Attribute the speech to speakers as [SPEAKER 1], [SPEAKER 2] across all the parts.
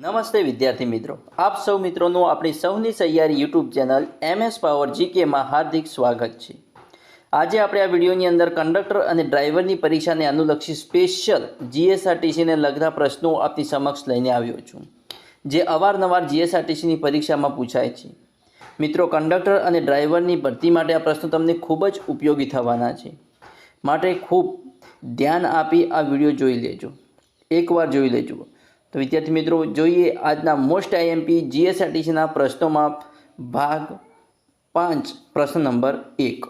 [SPEAKER 1] નમસ્તે વિદ્યાર્થી મિત્રો, આપ સૌ મિત્રોનું આપણી સૌની સહિયારી યુટ્યુબ ચેનલ MS પાવર GKમાં હાર્દિક સ્વાગત છે। આજે આપણે આ વિડીયોની અંદર કંડક્ટર અને ડ્રાઈવરની પરીક્ષાને અનુલક્ષી સ્પેશિયલ GSRTCને લગતા પ્રશ્નો આપની સમક્ષ લઈને આવ્યો છું, જે અવારનવાર GSRTCની પરીક્ષામાં પૂછાય છે। મિત્રો, કંડક્ટર અને ડ્રાઈવરની ભરતી માટે આ પ્રશ્નો તમને ખૂબ જ ઉપયોગી થવાના છે, માટે ખૂબ ધ્યાન આપી આ વિડીયો જોઈ લેજો, એકવાર જોઈ લેજો। તો વિદ્યાર્થી મિત્રો, જોઈએ આજના મોસ્ટ IMP GSRTCના પ્રશ્નોમાં ભાગ 5 પ્રશ્ન નંબર 1।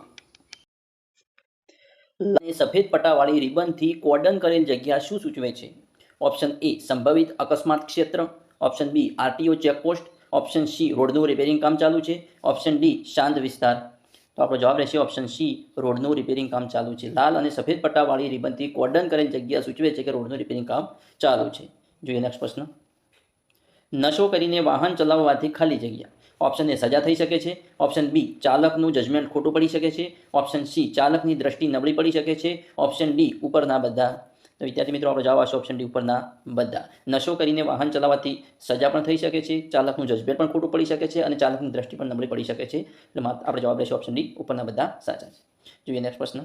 [SPEAKER 1] સફેદ પટ્ટાવાળી રિબનથી કોર્ડન કરેલ જગ્યા શું સૂચવે છે? ઓપ્શન A સંભવિત અકસ્માત ક્ષેત્ર, option B RTO checkpost, option C રોડનું રિપેરિંગ કામ ચાલુ છે, ઓપ્શન D શાંત વિસ્તાર। તો આપણો જવાબ રહેશે ઓપ્શન C રોડનું રિપેરિંગ કામ ચાલુ છે। લાલ અને સફેદ પટ્ટાવાળી રિબનથી કોર્ડન કરેલ જગ્યા સૂચવે છે કે રોડનું રિપેરિંગ કામ ચાલુ છે। જોઈએ નેક્સ્ટ પ્રશ્ન। નશો કરીને વાહન ચલાવવાથી ખાલી જગ્યા। ઓપ્શન A સજા થઈ શકે છે, ઓપ્શન B ચાલકનું જજમેન્ટ ખોટું પડી શકે છે, ઓપ્શન C ચાલકની દ્રષ્ટિ નબળી પડી શકે છે, ઓપ્શન D ઉપરના બધા। તો વિદ્યાર્થી મિત્રો, આપણો જવાબ આવશે ઓપ્શન D ઉપરના બધા। નશો કરીને વાહન ચલાવવાથી સજા પણ થઈ શકે છે, ચાલકનું જજમેન્ટ પણ ખોટું પડી શકે છે અને ચાલકની દ્રષ્ટિ પણ નબળી પડી શકે છે। એટલે આપણો જવાબ રહેશે ઓપ્શન D ઉપરના બધા સાચા છે। જોઈએ નેક્સ્ટ પ્રશ્ન।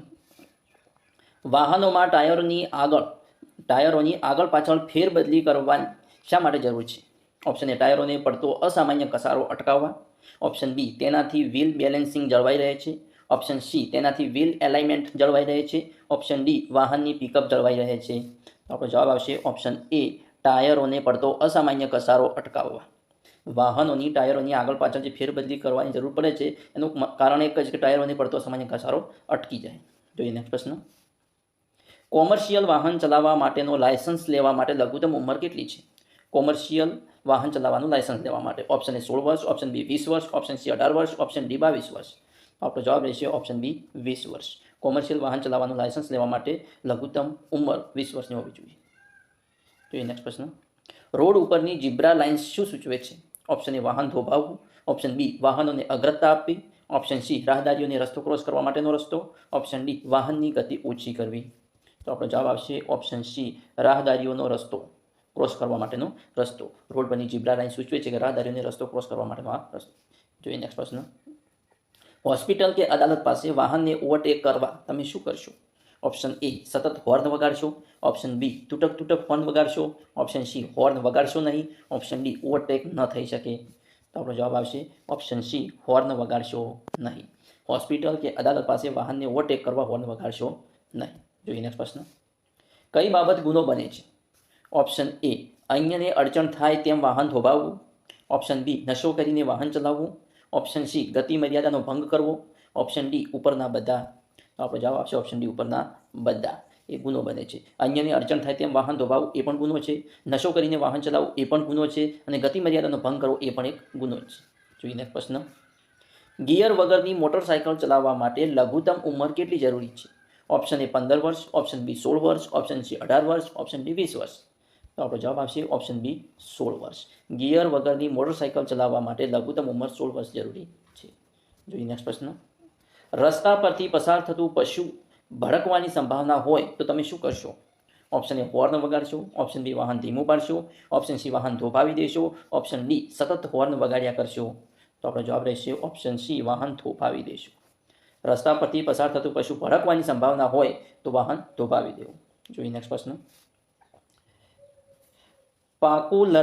[SPEAKER 1] વાહનોમાં ટાયરોની આગળ પાછળ ફેરબદલી કરવાની શા માટે જરૂર છે? ઓપ્શન A ટાયરોને પડતો અસામાન્ય ઘસારો અટકાવવા, ઓપ્શન B તેનાથી વ્હીલ બેલેન્સિંગ જળવાઈ રહે છે, ઓપ્શન C તેનાથી વ્હીલ એલાઇનમેન્ટ જળવાઈ રહે છે, ઓપ્શન D વાહનની પિકઅપ જળવાઈ રહે છે। તો આપણો જવાબ આવશે ઓપ્શન A ટાયરોને પડતો અસામાન્ય ઘસારો અટકાવવા। વાહનોની ટાયરોની આગળ પાછળ જે ફેરબદલી કરવાની જરૂર પડે છે, એનું કારણ એક જ કે ટાયરોને પડતો અસામાન્ય ઘસારો અટકી જાય। જોઈએ નેક્સ્ટ પ્રશ્ન। કોમર્શિયલ વાહન ચલાવવા માટેનો લાયસન્સ લેવા માટે લઘુત્તમ ઉંમર કેટલી છે? કોમર્શિયલ વાહન ચલાવવાનું લાયસન્સ લેવા માટે ઓપ્શન A 16 વર્ષ, ઓપ્શન B 20 વર્ષ, ઓપ્શન C 18 વર્ષ, ઓપ્શન D 22 વર્ષ। આપણો જવાબ રહેશે ઓપ્શન B 20 વર્ષ। કોમર્શિયલ વાહન ચલાવવાનું લાયસન્સ લેવા માટે લઘુત્તમ ઉંમર 20 વર્ષની હોવી જોઈએ। જોઈએ નેક્સ્ટ પ્રશ્ન। રોડ ઉપરની ઝીબ્રા લાઇન્સ શું સૂચવે છે? ઓપ્શન A વાહન થોભાવવું, ઓપ્શન B વાહનોને અગ્રતા આપવી, ઓપ્શન C રાહદારીઓને રસ્તો ક્રોસ કરવા માટેનો રસ્તો, ઓપ્શન D વાહનની ગતિ ઓછી કરવી। તો આપણો જવાબ આવશે ઓપ્શન C રાહદારીઓનો રસ્તો ક્રોસ કરવા માટેનો રસ્તો। રોડ પરની ઝીબ્રા લાઇન સૂચવે છે કે રાહદારીઓને રસ્તો ક્રોસ કરવા માટેનો આ રસ્તો। જોઈએ નેક્સ્ટ પ્રશ્ન। હોસ્પિટલ કે અદાલત પાસે વાહનને ઓવરટેક કરવા તમે શું કરશો? ઓપ્શન A સતત હોર્ન વગાડશો, ઓપ્શન B તૂટક હોર્ન વગાડશો, ઓપ્શન C હોર્ન વગાડશો નહીં, ઓપ્શન D ઓવરટેક ન થઈ શકે। તો આપણો જવાબ આવશે ઓપ્શન C હોર્ન વગાડશો નહીં। હોસ્પિટલ કે અદાલત પાસે વાહનને ઓવરટેક કરવા હોર્ન વગાડશો નહીં। જોઈએ નેક્સ્ટ પ્રશ્ન। કઈ બાબત ગુનો બને છે? ઓપ્શન A અન્યને અડચણ થાય તેમ વાહન થોભાવવું, ઓપ્શન B નશો કરીને વાહન ચલાવવું, ઓપ્શન C ગતિ મર્યાદાનો ભંગ કરવો, ઓપ્શન D ઉપરના બધા। તો આપણો જવાબ આવશે ઓપ્શન D ઉપરના બધા એ ગુનો બને છે। અન્યને અડચણ થાય તેમ વાહન થોભાવવું એ પણ ગુનો છે, નશો કરીને વાહન ચલાવવું એ પણ ગુનો છે, અને ગતિ મર્યાદાનો ભંગ કરવો એ પણ એક ગુનો છે। જોઈએ નેક્સ્ટ પ્રશ્ન। ગિયર વગરની મોટરસાયકલ ચલાવવા માટે લઘુત્તમ ઉંમર કેટલી જરૂરી છે? ઓપ્શન A 15 વર્ષ, ઓપ્શન B 16 વર્ષ, ઓપ્શન C 18 વર્ષ, ઓપ્શન D 20 વર્ષ। તો આપણો જવાબ આવશે ઓપ્શન B 16 વર્ષ। ગિયર વગરની મોટરસાયકલ ચલાવવા માટે લઘુત્તમ ઉંમર 16 વર્ષ જરૂરી છે। જોઈએ નેક્સ્ટ પ્રશ્ન। રસ્તા પરથી પસાર થતું પશુ ભડકવાની સંભાવના હોય તો તમે શું કરશો? ઓપ્શન A હોર્ન વગાડશો, ઓપ્શન B વાહન ધીમું પાડશો, ઓપ્શન C વાહન થોભાવી દેશો, ઓપ્શન D સતત હોર્ન વગાડ્યા કરશો। તો આપણો જવાબ રહેશે ઓપ્શન C વાહન થોભાવી દેશો। રસ્તા પરથી પસાર થતું પશુ ભડકવાની સંભાવના હોય તો વાહન થોભાવી દેવું। જોઈએ નેક્સ્ટ પ્રશ્ન। પાકું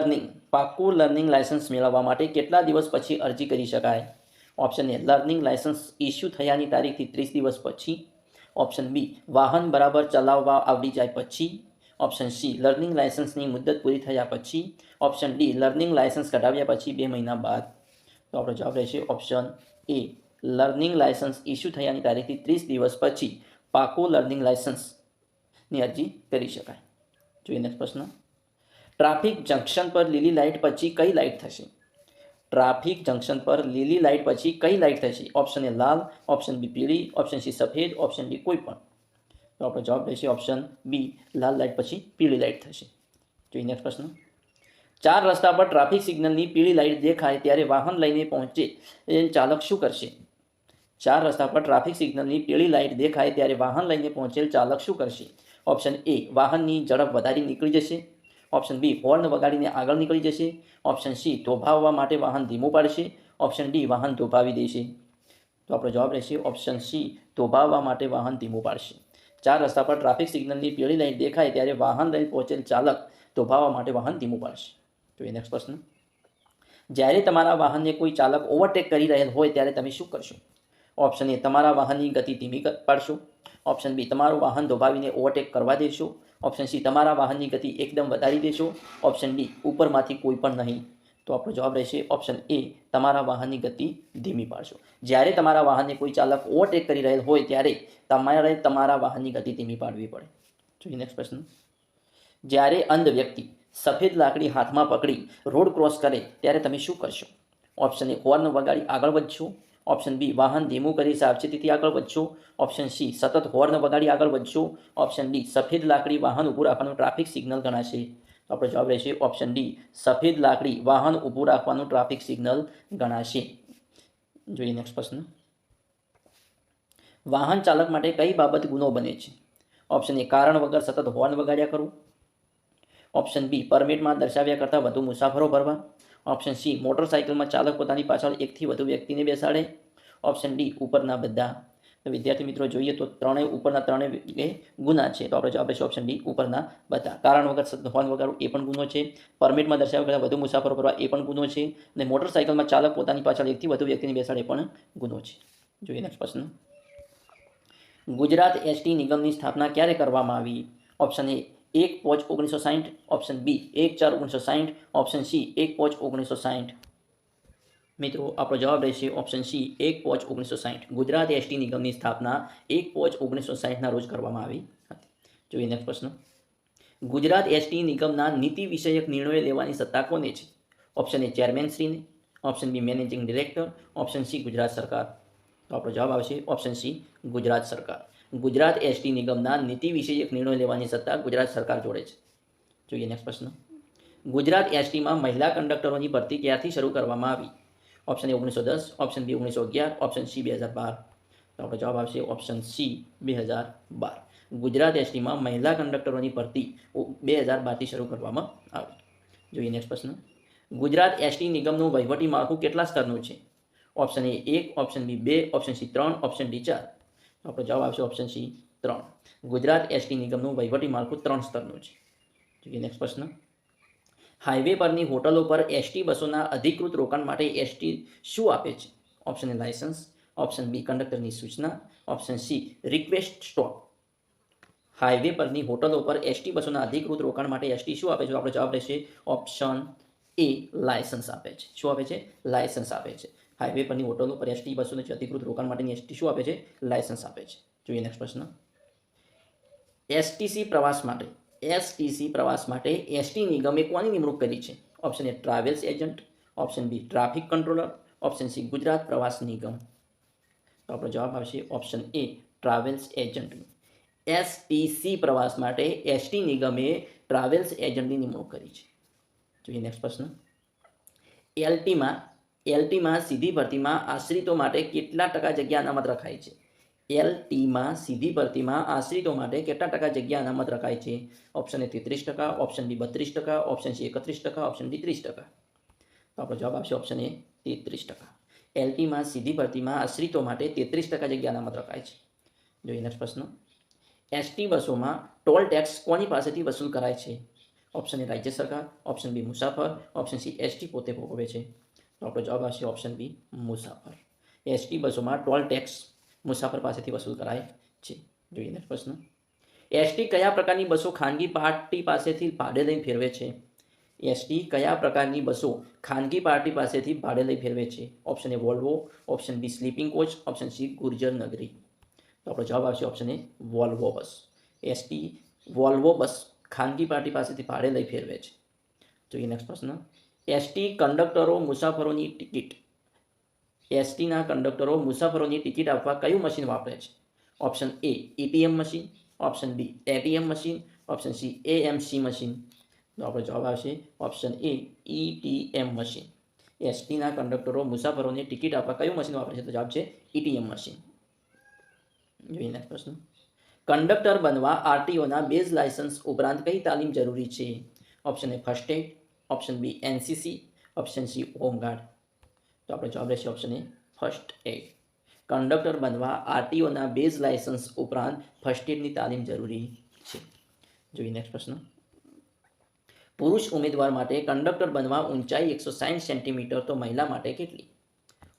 [SPEAKER 1] લર્નિંગ લાયસન્સ મેળવવા માટે કેટલા દિવસ પછી અરજી કરી શકાય? Option A learning licence issue થયાની તારીખથી 30 દિવસ પછી, ઓપ્શન B વાહન બરાબર ચલાવવા આવડી જાય પછી, ઓપ્શન C લર્નિંગ લાયસન્સની મુદત પૂરી થયા પછી, ઓપ્શન D લર્નિંગ લાયસન્સ કઢાવ્યા પછી 2 મહિના બાદ। તો આપણો જવાબ રહેશે option A learning licence issue થયાની તારીખથી 30 દિવસ પછી પાકું લર્નિંગ લાયસન્સની અરજી કરી શકાય। જોઈએ નેક્સ્ટ પ્રશ્ન। ટ્રાફિક જંકશન પર લીલી લાઇટ પછી કઈ લાઇટ થશે? ટ્રાફિક જંકશન પર લીલી લાઇટ પછી કઈ લાઇટ થશે? Option A Lal, option B પીળી, ઓપ્શન C સફેદ, ઓપ્શન D કોઈ પણ। તો આપણો જવાબ રહેશે ઓપ્શન B લાલ લાઇટ પછી પીળી લાઇટ થશે। જોઈએ નેક્સ્ટ પ્રશ્ન। 4 રસ્તા પર ટ્રાફિક સિગ્નલની પીળી લાઇટ દેખાય ત્યારે વાહન લઈને પહોંચે ચાલક શું કરશે? 4 રસ્તા પર ટ્રાફિક સિગ્નલની પીળી લાઇટ દેખાય ત્યારે વાહન લઈને પહોંચેલ ચાલક શું કરશે? ઓપ્શન A વાહનની ઝડપ વધારી નીકળી જશે, ઓપ્શન બી હોર્ન વગાડીને આગળ નીકળી જશે. ઓપ્શન સી થોભાવવા માટે વાહન ધીમું પાડશે. ઓપ્શન ડી વાહન થોભાવી દેશે. તો આપણો જવાબ રહેશે ઓપ્શન સી થોભાવવા માટે વાહન ધીમું પાડશે. 4 રસ્તા પર ટ્રાફિક સિગ્નલની પીળી લાઈન દેખાય ત્યારે વાહન લઈને પહોંચેલ ચાલક થોભાવવા માટે વાહન ધીમું પાડશે. જોઈએ નેક્સ્ટ પ્રશ્ન. જ્યારે તમારા વાહનને કોઈ ચાલક ઓવરટેક કરી રહેલ હોય ત્યારે તમે શું કરશો? ઓપ્શન એ તમારા વાહનની ગતિ ધીમી પાડશો. ઓપ્શન બી તમારું વાહન દબાવીને ઓવરટેક કરવા દેશો. ઓપ્શન સી તમારા વાહનની ગતિ એકદમ વધારી દેશો. ઓપ્શન ડી ઉપરમાંથી કોઈ પણ નહીં. તો આપણો જવાબ રહેશે ઓપ્શન એ તમારા વાહનની ગતિ ધીમી પાડશો. જ્યારે તમારા વાહનને કોઈ ચાલક ઓવરટેક કરી રહેલ હોય ત્યારે તમારે તમારા વાહનની ગતિ ધીમી પાડવી પડે. જોઈએ નેક્સ્ટ પ્રશ્ન. જ્યારે અંધ વ્યક્તિ સફેદ લાકડી હાથમાં પકડી રોડ ક્રોસ કરે ત્યારે તમે શું કરશો? ઓપ્શન એ હોર્ન વગાડી આગળ વધશો. ઓપ્શન બી વાહન ધીમું કરી સાવચેતીથી આગળ વધશો. ઓપ્શન સી સતત હોર્ન વગાડી આગળ વધશો. ઓપ્શન ડી સફેદ લાકડી વાહન ઊભું રાખવાનું ટ્રાફિક સિગ્નલ ગણાશે. તો આપણો જવાબ રહેશે ઓપ્શન ડી સફેદ લાકડી વાહન ઊભું રાખવાનું ટ્રાફિક સિગ્નલ ગણાશે. જોઈએ નેક્સ્ટ પ્રશ્ન. વાહન ચાલક માટે કઈ બાબત ગુનો બને છે? ઓપ્શન એ કારણ વગર સતત હોર્ન વગાડ્યા કરવું. ઓપ્શન બી પરમિટમાં દર્શાવ્યા કરતાં વધુ મુસાફરો ભરવા. ઓપ્શન સી મોટરસાઇકલમાં ચાલક પોતાની પાછળ એકથી વધુ વ્યક્તિને બેસાડે. ઓપ્શન ડી ઉપરના બધા. તો વિદ્યાર્થી મિત્રો જોઈએ તો ઉપરના ત્રણેય ગુના છે. તો આપણો જવાબ રહેશે ઓપ્શન ડી ઉપરના બધા. કારણ વગર સતત હોર્ન વગાડવું એ પણ ગુનો છે. પરમિટમાં દર્શાવ્યા કરતાં વધુ મુસાફરો ભરવા એ પણ ગુનો છે. અને મોટરસાઇકલમાં ચાલક પોતાની પાછળ એકથી વધુ વ્યક્તિને બેસાડે પણ ગુનો છે. જોઈએ નેક્સ્ટ પ્રશ્ન. ગુજરાત એસટી નિગમની સ્થાપના ક્યારે કરવામાં આવી? Option A 1/5/1960. Option B 1/4/1960. Option C 1/5/1960. મિત્રો આપણો જવાબ રહેશે ઓપ્શન સી 1/5/1960. ગુજરાત એસટી નિગમની સ્થાપના 1/5/1960ના રોજ કરવામાં આવી હતી. જોઈએ નેક્સ્ટ પ્રશ્ન. ગુજરાત એસટી નિગમના નીતિ વિષયક નિર્ણયો લેવાની સત્તા કોને છે? ઓપ્શન એ ચેરમેન શ્રીને. Option B managing director. Option C Gujarat સરકાર. તો આપણો જવાબ આવશે ઓપ્શન સી ગુજરાત સરકાર. ગુજરાત એસટી નિગમના નીતિ વિષયક નિર્ણયો લેવાની સત્તા ગુજરાત સરકાર જોડે છે. જોઈએ નેક્સ્ટ પ્રશ્ન. ગુજરાત એસટીમાં મહિલા કંડક્ટરોની ભરતી ક્યારથી શરૂ કરવામાં આવી? Option A 1910. Option B 1911. Option C 2012. તો આપણો જવાબ આવશે ઓપ્શન સી 2012. ગુજરાત એસટીમાં મહિલા કંડક્ટરોની ભરતી 2012થી શરૂ કરવામાં આવી. જોઈએ નેક્સ્ટ પ્રશ્ન. ગુજરાત એસટી નિગમનું વહીવટી માળખું કેટલા સ્તરનું છે? Option A 1. Option B 2. Option C 3. Option D 4. તો આપણો જવાબ આવશે ઓપ્શન સી 3. ગુજરાત એસટી નિગમનું વહીવટી માળખું 3 સ્તરનું છે. જોઈએ નેક્સ્ટ પ્રશ્ન. હાઈવે પરની હોટલો પર એસટી બસોના અધિકૃત રોકાણ માટે એસટી શું આપે છે? Option A licence. Option B કંડક્ટરની સૂચના. Option C request stop. Highway પરની હોટલો પર એસટી બસોના અધિકૃત રોકાણ માટે એસટી શું આપે છે? આપણો જવાબ રહેશે ઓપ્શન એ લાયસન્સ આપે છે. શું આપે છે? લાયસન્સ આપે છે. હાઈવે પરની હોટલો પર એસટી બસોને અધિકૃત રોકાણ માટેની એસટી શું આપે છે? લાયસન્સ આપે છે. જોઈએ નેક્સ્ટ પ્રશ્ન. એસટીસી પ્રવાસ માટે એસટી નિગમે કોની નિમણૂક કરી છે? Option A travels agent. Option B traffic controller. Option C Gujarat પ્રવાસ નિગમ. તો આપણો જવાબ આવશે option A travels agent. STC પ્રવાસ માટે એસટી નિગમે ટ્રાવેલ્સ એજન્ટની નિમણૂક કરી છે. જોઈએ નેક્સ્ટ પ્રશ્ન. એલટીમાં સીધી ભરતીમાં આશ્રિતો માટે કેટલા ટકા જગ્યા અનામત રખાય છે? એલટીમાં સીધી ભરતીમાં આશ્રિતો માટે કેટલા ટકા જગ્યા અનામત રખાય છે? Option A 33%. Option B 32%. Option C 31%. Option D 30%. તો આપણો જવાબ આવશે ઓપ્શન એ 33%. એલટીમાં સીધી ભરતીમાં આશ્રિતો માટે 33% જગ્યા અનામત રખાય છે. જોઈએ નેક્સ્ટ પ્રશ્ન. એસટી બસોમાં ટોલ ટેક્સ કોની પાસેથી વસૂલ કરાય છે? ઓપ્શન એ રાજ્ય સરકાર. ઓપ્શન બી મુસાફર. ઓપ્શન સી એસટી પોતે ભોગવે છે. તો આપણો જવાબ આવશે ઓપ્શન બી મુસાફર. એસટી બસોમાં ટોલ ટેક્સ મુસાફર પાસેથી વસૂલ કરાય છે. જોઈએ નેક્સ્ટ પ્રશ્ન. એસટી કયા પ્રકારની બસો ખાનગી પાર્ટી પાસેથી ભાડે લઈને ફેરવે છે? એસટી કયા પ્રકારની બસો ખાનગી પાર્ટી પાસેથી ભાડે લઈ ફેરવે છે? Option A Volvo. Option B sleeping coach. Option C Gurjar Nagari. તો આપણો જવાબ આવશે option A Volvo bus. ST Volvo bus ખાનગી પાર્ટી પાસેથી ભાડે લઈ ફેરવે છે. જોઈએ નેક્સ્ટ પ્રશ્ન. એસટીના કંડક્ટરો મુસાફરોની ટિકિટ આપવા કયું મશીન વાપરે છે? Option A ATM machine. Option B ATM machine. Option C AMC machine. તો આપણો જવાબ આવશે ઓપ્શન એ એટીએમ મશીન. એસટીના કંડક્ટરો મુસાફરોને ટિકિટ આપવા કયું મશીન વાપરે છે? તો જવાબ છે એટીએમ મશીન. જોઈએ નેક્સ્ટ પ્રશ્ન. કંડક્ટર બનવા આરટીઓના બેઝ લાયસન્સ ઉપરાંત કઈ તાલીમ જરૂરી છે? Option A first aid, option B NCC, option C home guard. તો આપણો જવાબ રહેશે option A first aid. Conductor બનવા આરટીઓના બેઝ લાયસન્સ ઉપરાંત ફર્સ્ટ એડની તાલીમ જરૂરી છે. જોઈએ નેક્સ્ટ પ્રશ્ન. પુરુષ ઉમેદવાર માટે કંડક્ટર બનવા ઊંચાઈ 160 સેન્ટીમીટર તો મહિલા માટે કેટલી?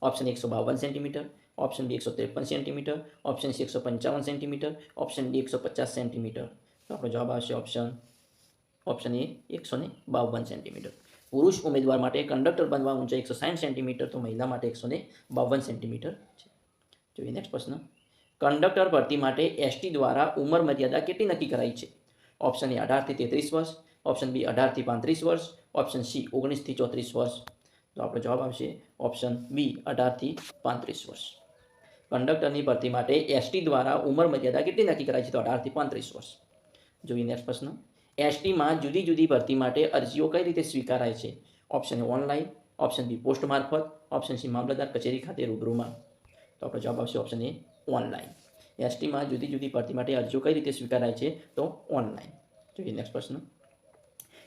[SPEAKER 1] Option 152 centimetre, option B 153 centimetre, option C 155 centimetre, option D 150 centimetre. તો આપણો જવાબ આવશે ઓપ્શન એ 152 સેન્ટીમીટર. પુરુષ ઉમેદવાર માટે કંડક્ટર બનવા ઊંચાઈ 160 સેન્ટીમીટર તો મહિલા માટે 152 સેન્ટીમીટર છે. જોઈએ નેક્સ્ટ પ્રશ્ન. કંડક્ટર ભરતી માટે એસટી દ્વારા ઉંમર મર્યાદા કેટલી નક્કી કરાઈ છે? ઓપ્શન એ 18 થી 33 વર્ષ, ઓપ્શન બી 18 થી 35 વર્ષ, ઓપ્શન સી 19 થી 34 વર્ષ. તો આપણો જવાબ આવશે ઓપ્શન બી 18 થી 35 વર્ષ. કંડક્ટરની ભરતી માટે એસટી દ્વારા ઉંમર મર્યાદા કેટલી નક્કી કરાઈ છે? તો 18 થી 35 વર્ષ. જોઈએ નેક્સ્ટ પ્રશ્ન. એસટીમાં જુદી જુદી ભરતી માટે અરજીઓ કઈ રીતે સ્વીકારાય છે? Option A online, option B post મારફત, ઓપ્શન સી મામલતદાર કચેરી ખાતે રૂબરૂમાં. તો આપણો જવાબ આવશે ઓપ્શન એ ઓનલાઈન. એસટીમાં જુદી જુદી ભરતી માટે અરજીઓ કઈ રીતે સ્વીકારાય છે? તો ઓનલાઈન. જોઈએ નેક્સ્ટ પ્રશ્ન.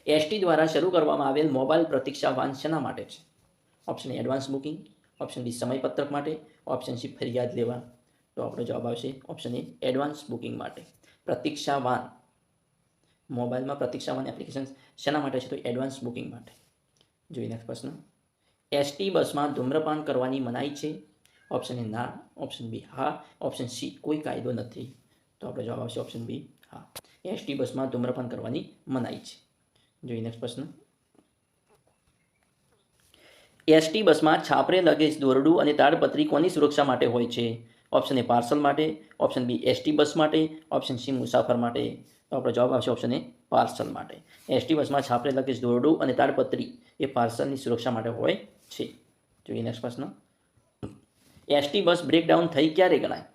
[SPEAKER 1] એસટી દ્વારા શરૂ કરવામાં આવેલ મોબાઈલ પ્રતીક્ષા વાન શેના માટે છે? Option A advance booking, option B સમયપત્રક માટે, ઓપ્શન સી ફરિયાદ લેવા. તો આપણો જવાબ આવશે ઓપ્શન એ એડવાન્સ બુકિંગ માટે. પ્રતીક્ષા વાન, મોબાઈલમાં પ્રતીક્ષા વાન એપ્લિકેશન શેના માટે છે? તો એડવાન્સ બુકિંગ માટે. જોઈએ નેક્સ્ટ પ્રશ્ન. એસટી બસમાં ધૂમ્રપાન કરવાની મનાઈ છે? ઓપ્શન એ ના, ઓપ્શન બી હા, ઓપ્શન સી કોઈ કાયદો નથી. તો આપણો જવાબ આવશે ઓપ્શન બી હા. એસટી બસમાં ધૂમ્રપાન કરવાની મનાઈ છે. જોઈએ નેક્સ્ટ પ્રશ્ન. એસટી બસમાં છાપરે લગેજ દોરડું અને તાડપત્રી કોની સુરક્ષા માટે હોય છે? ઓપ્શન એ પાર્સલ માટે, ઓપ્શન બી એસટી બસ માટે, ઓપ્શન સી મુસાફર માટે. તો આપણો જવાબ આવશે ઓપ્શન એ પાર્સલ માટે. એસટી બસમાં છાપરે લગેજ દોરડું અને તાડપત્રી એ પાર્સલની સુરક્ષા માટે હોય છે. જોઈએ નેક્સ્ટ પ્રશ્ન. એસટી બસ બ્રેકડાઉન થઈ ક્યારે ગણાય?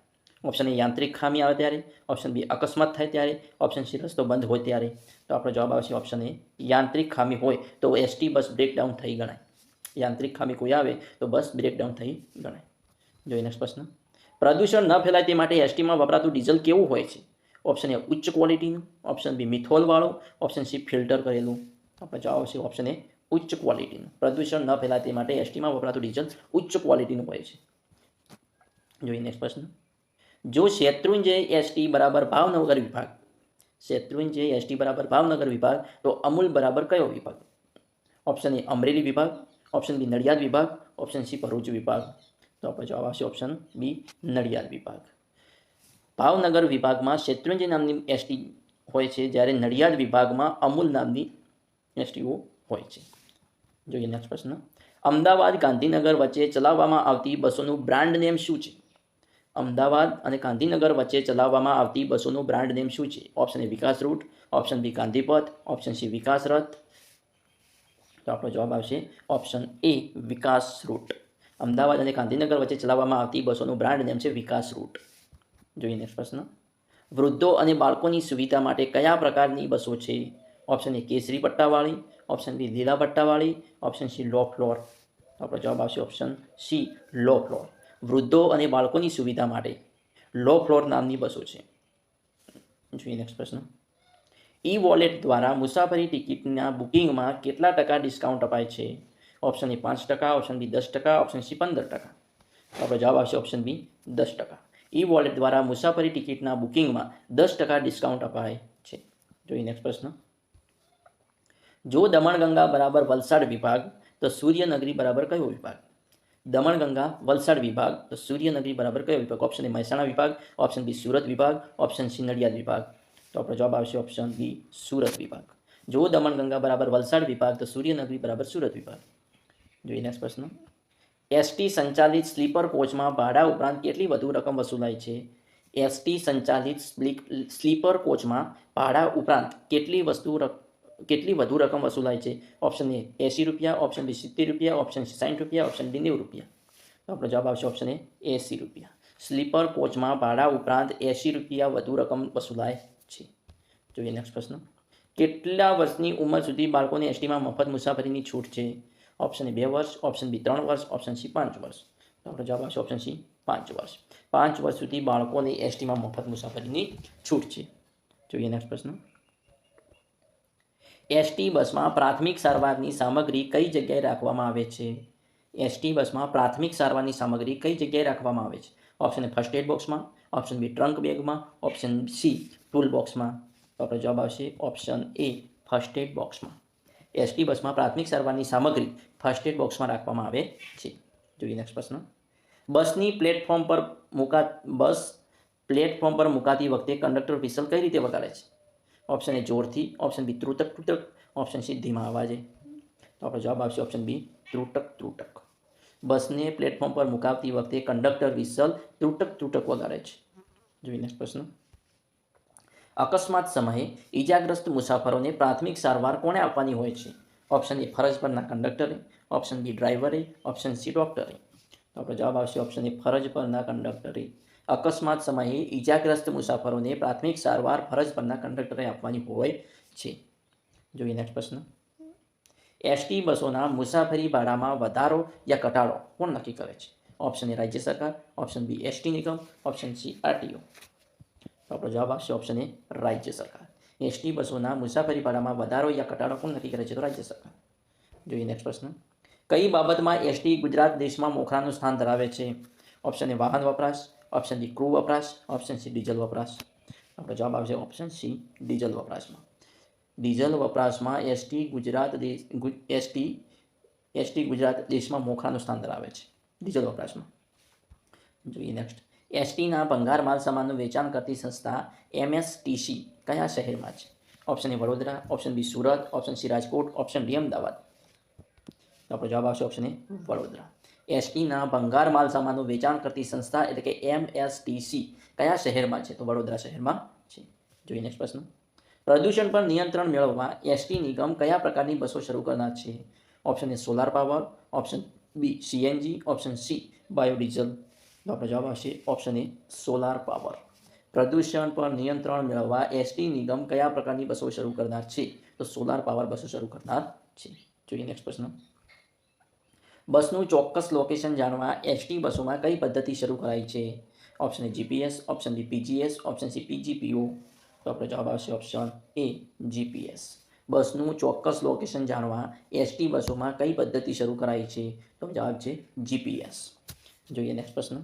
[SPEAKER 1] ઓપ્શન એ યાંત્રિક ખામી આવે ત્યારે, ઓપ્શન બી અકસ્માત થાય ત્યારે, ઓપ્શન સી રસ્તો બંધ હોય ત્યારે. તો આપણો જવાબ આવશે ઓપ્શન એ યાંત્રિક ખામી હોય તો એસટી બસ બ્રેકડાઉન થઈ ગણાય. યાંત્રિક ખામી કોઈ આવે તો બસ બ્રેકડાઉન થઈ ગણાય. જોઈએ નેક્સ્ટ પ્રશ્ન. પ્રદૂષણ ન ફેલાય તે માટે એસટીમાં વપરાતું ડીઝલ કેવું હોય છે? ઓપ્શન એ ઉચ્ચ ક્વોલિટીનું, ઓપ્શન બી મિથોલવાળું, ઓપ્શન સી ફિલ્ટર કરેલું. આપણે જવાબ આવશે ઓપ્શન એ ઉચ્ચ ક્વોલિટીનું. પ્રદૂષણ ન ફેલાય તે માટે એસટીમાં વપરાતું ડીઝલ ઉચ્ચ ક્વોલિટીનું હોય છે. જોઈએ નેક્સ્ટ પ્રશ્ન. જો શેત્રુંજય એસટી બરાબર ભાવનગર વિભાગ, શેત્રુંજય એસટી બરાબર ભાવનગર વિભાગ તો અમૂલ બરાબર કયો વિભાગ? ઓપ્શન એ અમરેલી વિભાગ, ઓપ્શન બી નડિયાદ વિભાગ, ઓપ્શન સી ભરૂચ વિભાગ. તો આપણો જવાબ આવશે ઓપ્શન બી નડિયાદ વિભાગ. ભાવનગર વિભાગમાં શેત્રુંજય નામની એસટી હોય છે, જ્યારે નડિયાદ વિભાગમાં અમૂલ નામની એસટીઓ હોય છે. જોઈએ નેક્સ્ટ પ્રશ્ન. અમદાવાદ ગાંધીનગર વચ્ચે ચલાવવામાં આવતી બસોનું બ્રાન્ડ નેમ શું છે? અમદાવાદ અને ગાંધીનગર વચ્ચે ચલાવવામાં આવતી બસોનું બ્રાન્ડ નેમ શું છે? Option A Vikas route, option B Gandhipath, option C Vikas Rath. તો આપણો જવાબ આવશે option A Vikas route. Ahmedabad અને ગાંધીનગર વચ્ચે ચલાવવામાં આવતી બસોનું બ્રાન્ડ નેમ છે વિકાસ રૂટ. જોઈએ નેક્સ્ટ પ્રશ્ન. વૃદ્ધો અને બાળકોની સુવિધા માટે કયા પ્રકારની બસો છે? ઓપ્શન એ કેસરી પટ્ટાવાળી, ઓપ્શન બી લીલા પટ્ટાવાળી, ઓપ્શન સી લો ફ્લોર. તો આપણો જવાબ આવશે ઓપ્શન સી લો ફ્લોર. વૃદ્ધો અને બાળકોની સુવિધા માટે લો ફ્લોર નામની બસો છે. જોઈએ નેક્સ્ટ પ્રશ્ન. ઈ વોલેટ દ્વારા મુસાફરી ટિકિટના બુકિંગમાં કેટલા ટકા ડિસ્કાઉન્ટ અપાય છે? Option A 5%, option B 10%, option C 15%. આપણો જવાબ આવશે ઓપ્શન બી 10%. ઈ વોલેટ દ્વારા મુસાફરી ટિકિટના બુકિંગમાં 10% ડિસ્કાઉન્ટ અપાય છે. જોઈએ નેક્સ્ટ પ્રશ્ન. જો દમણગંગા બરાબર વલસાડ વિભાગ તો સૂર્યનગરી બરાબર કયો વિભાગ? દમણગંગા વલસાડ વિભાગ તો સૂર્યનગરી બરાબર કયો વિભાગ? ઓપ્શન એ મહેસાણા વિભાગ, ઓપ્શન બી સુરત વિભાગ, ઓપ્શન સી નડિયાદ વિભાગ. તો આપણો જવાબ આવશે ઓપ્શન બી સુરત વિભાગ. જો દમણગંગા બરાબર વલસાડ વિભાગ તો સૂર્યનગરી બરાબર સુરત વિભાગ. જોઈએ નેક્સ્ટ પ્રશ્ન. એસટી સંચાલિત સ્લીપર કોચમાં ભાડા ઉપરાંત કેટલી વધુ રકમ વસૂલાય છે? એસટી સંચાલિત સ્લીપર કોચમાં ભાડા ઉપરાંત કેટલી વધુ રકમ વસૂલાય છે? ઓપ્શન એ 80 રૂપિયા, ઓપ્શન બી 70 રૂપિયા, ઓપ્શન સી 60 રૂપિયા, ઓપ્શન ડી 90 રૂપિયા. તો આપણો જવાબ આવશે ઓપ્શન એ 80 રૂપિયા. સ્લીપર કોચમાં ભાડા ઉપરાંત 80 રૂપિયા વધુ રકમ વસૂલાય છે. જોઈએ નેક્સ્ટ પ્રશ્ન. કેટલા વર્ષની ઉંમર સુધી બાળકોને એસટીમાં મફત મુસાફરીની છૂટ છે? ઓપ્શન એ 2 વર્ષ, ઓપ્શન બી 3 વર્ષ, ઓપ્શન સી 5 વર્ષ. તો આપણો જવાબ આવશે ઓપ્શન સી 5 વર્ષ. 5 વર્ષ સુધી બાળકોને એસટીમાં મફત મુસાફરીની છૂટ છે. જોઈએ નેક્સ્ટ પ્રશ્ન. એસટી બસમાં પ્રાથમિક સારવારની સામગ્રી કઈ જગ્યાએ રાખવામાં આવે છે? એસટી બસમાં પ્રાથમિક સારવારની સામગ્રી કઈ જગ્યાએ રાખવામાં આવે છે? ઓપ્શન એ ફર્સ્ટ એડ બોક્સમાં, ઓપ્શન બી ટ્રંક બેગમાં, ઓપ્શન સી ટૂલ બોક્સમાં. તો આપણો જવાબ આવશે ઓપ્શન એ ફર્સ્ટ એડ બોક્સમાં. એસટી બસમાં પ્રાથમિક સારવારની સામગ્રી ફર્સ્ટ એડ બોક્સમાં રાખવામાં આવે છે. જોઈએ નેક્સ્ટ પ્રશ્ન. બસ પ્લેટફોર્મ પર મુકાતી વખતે કંડક્ટર વિસલ કઈ રીતે વગાડે છે? ઓપ્શન એ જોરથી, ઓપ્શન બી ત્રુટક, ઓપ્શન સી ધીમા અવાજે. તો આપણો જવાબ આવશે ઓપ્શન બી ત્રુટક. બસને પ્લેટફોર્મ પર મુકાવતી વખતે કંડક્ટર વિસલ ત્રુટક વગાડે છે. જોઈએ નેક્સ્ટ પ્રશ્ન. અકસ્માત સમયે ઈજાગ્રસ્ત મુસાફરોને પ્રાથમિક સારવાર કોણે આપવાની હોય છે? ઓપ્શન એ ફરજ પરના કંડક્ટરે, ઓપ્શન બી ડ્રાઈવરે, ઓપ્શન સી ડોક્ટરે. તો આપણો જવાબ આવશે ઓપ્શન એ ફરજ પરના કંડક્ટરે. અકસ્માત સમયે ઈજાગ્રસ્ત મુસાફરોને પ્રાથમિક સારવાર ફરજ પરના કંડક્ટરે આપવાની હોય છે. જોઈએ નેક્સ્ટ પ્રશ્ન. એસટી બસોના મુસાફરી ભાડામાં વધારો યા ઘટાડો કોણ નક્કી કરે છે? ઓપ્શન એ રાજ્ય સરકાર, ઓપ્શન બી એસટી નિગમ, ઓપ્શન સી આરટીઓ. તો આપણો જવાબ આવશે ઓપ્શન એ રાજ્ય સરકાર. એસટી બસોના મુસાફરી ભાડામાં વધારો યા ઘટાડો કોણ નક્કી કરે છે? તો રાજ્ય સરકાર. જોઈએ નેક્સ્ટ પ્રશ્ન. કઈ બાબતમાં એસટી ગુજરાત દેશમાં મોખરાનું સ્થાન ધરાવે છે? ઓપ્શન એ વાહન વપરાશ, ઓપ્શન બી ક્રૂ વપરાશ, ઓપ્શન સી ડીઝલ વપરાશ. આપણો જવાબ આવશે ઓપ્શન સી ડીઝલ વપરાશમાં. ડીઝલ વપરાશમાં એસટી ગુજરાત દેશમાં મોખરાનું સ્થાન ધરાવે છે ડીઝલ વપરાશમાં. જોઈએ નેક્સ્ટ. એસટીના ભંગાર માલ સામાનનું વેચાણ કરતી સંસ્થા એમએસટીસી કયા શહેરમાં છે? Option A Vadodara, option B Surat, option C Rajkot, option D Ahmedabad. તો આપણો જવાબ આવશે ઓપ્શન એ વડોદરા. એસટીના ભંગાર માલ સામાનનું વેચાણ કરતી સંસ્થા એટલે કે એમએસટીસી કયા શહેરમાં છે? તો વડોદરા શહેરમાં છે. જોઈએ નેક્સ્ટ પ્રશ્ન. પ્રદૂષણ પર નિયંત્રણ મેળવવા એસટી નિગમ કયા પ્રકારની બસો શરૂ કરનાર છે? Option A solar power, option B CNG, option C biodiesel. તો આપણો જવાબ આવશે ઓપ્શન એ સોલાર પાવર. પ્રદૂષણ પર નિયંત્રણ મેળવવા એસટી નિગમ કયા પ્રકારની બસો શરૂ કરનાર છે? તો સોલાર પાવર બસો શરૂ કરનાર છે. જોઈએ નેક્સ્ટ પ્રશ્ન. બસનું ચોક્કસ લોકેશન જાણવા એસટી બસોમાં કઈ પદ્ધતિ શરૂ કરાઈ છે? Option A GPS, option B PGS, option C PGPO. તો આપણો જવાબ આવશે ઓપ્શન એ જીપીએસ. બસનું ચોક્કસ લોકેશન જાણવા એસટી બસોમાં કઈ પદ્ધતિ શરૂ કરાઈ છે? તો જવાબ છે જીપીએસ. જોઈએ નેક્સ્ટ પ્રશ્ન.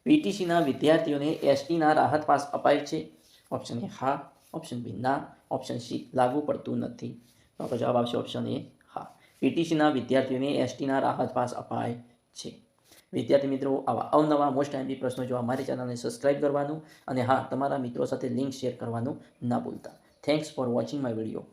[SPEAKER 1] પીટીસીના વિદ્યાર્થીઓને એસટીના રાહત પાસ અપાય છે? ઓપ્શન એ હા, ઓપ્શન બી ના, ઓપ્શન સી લાગુ પડતું નથી. તો આપણો જવાબ આવશે ઓપ્શન એ હા. પીટીસીના વિદ્યાર્થીઓને એસટીના રાહત પાસ અપાય છે. વિદ્યાર્થી મિત્રો, આવા અવનવા મોસ્ટ આઈએમપી પ્રશ્નો જોવા મારી ચેનલને સબસ્ક્રાઇબ કરવાનું અને હા, તમારા મિત્રો સાથે લિંક શેર કરવાનું ના ભૂલતા. Thanks for watching my video.